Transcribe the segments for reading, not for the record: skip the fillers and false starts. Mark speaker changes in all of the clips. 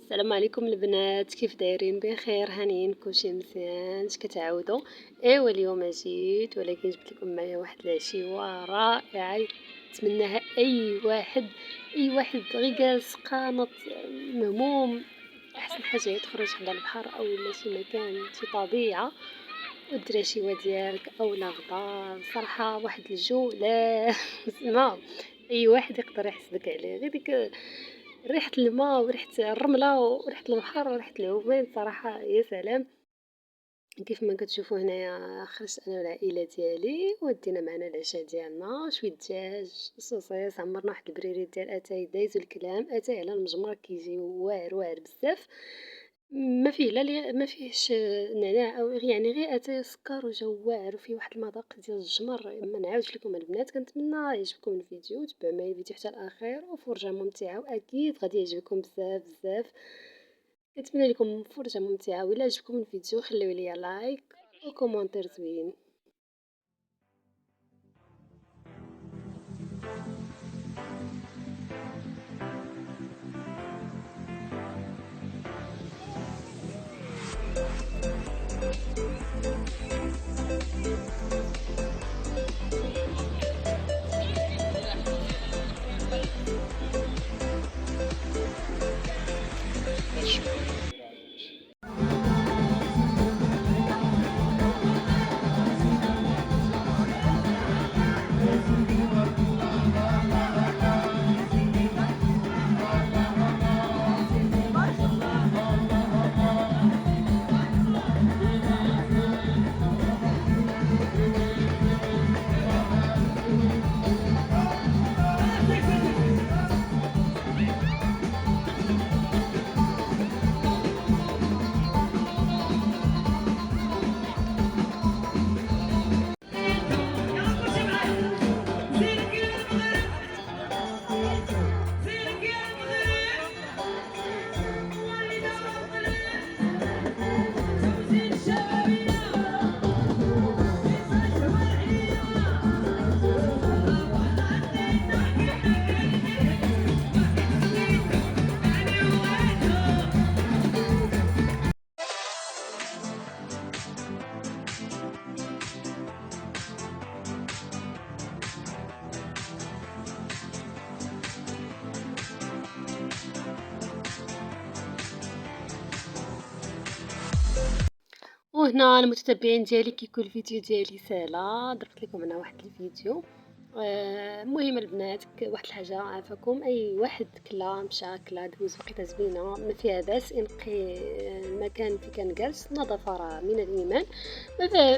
Speaker 1: السلام عليكم البنات، كيف دايرين؟ بخير هانيين كلشي مزيان. اش كتعاودوا؟ ايوا اليوم جيت ولكن جبت لكم معايا واحد العشيوه رائعه نتمناها اي واحد غير جالس قانط مهموم. احسن حاجه هي تخرج على البحر او شي مكان شي طبيعه ودير عشيوه ديالك او لا غدار. صراحه واحد الجو لا ما اي واحد يقدر يحسدك عليه، غير ديك ريحة الماء وريحة الرملة وريحة البحر وريحة العوبان. صراحة يا سلام. كيف ما كتشوفوا هنايا خرجت انا والعائلة ديالي ودينا معنا العشاء ديالنا شوية دجاج صوصيص، عمرنا واحد البريري ديال اتاي دايز الكلام. اتاي على المجمر كيجي واعر واعر بزاف، ما فيه لا ما فيهش نعناع او يعني غير اتاي سكر وجو واعر وفيه واحد المذاق ديال الجمر. ما نعاودش لكم البنات، كنتمنى يعجبكم الفيديو، تبعوا معايا الفيديو حتى الاخير وفرجه ممتعه واكيد غادي يعجبكم بزاف بزاف. كنتمنى لكم فرجه ممتعه، وإلا عجبكم الفيديو خليو لي لايك وكومونتير زوين. وهنا المتتبعين ديالي كيكون الفيديو ديالي ساهله، درت لكم انا واحد الفيديو. المهم البنات واحد الحاجه عافاكم، اي واحد كلا مشى كلا دوز وقيته زوينه ما فيها باس ينقي المكان في كان جالس. النظافه راه من الايمان،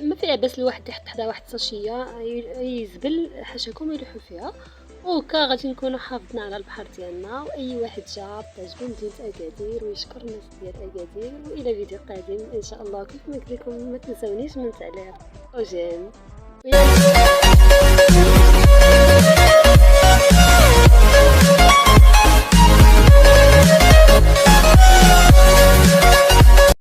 Speaker 1: ما فيها باس الواحد يحط حدا واحد الساشيه يزبل حاشاكم يلوحوا فيها. وكا غادي نكونوا حافظنا على البحر ديالنا، واي واحد جا تعجبو مدينه اكادير ويشكر الناس ديال اكادير. والى فيديو قادم ان شاء الله كيف ما قلت لكم ما تنسونيش من تعليق وجيم.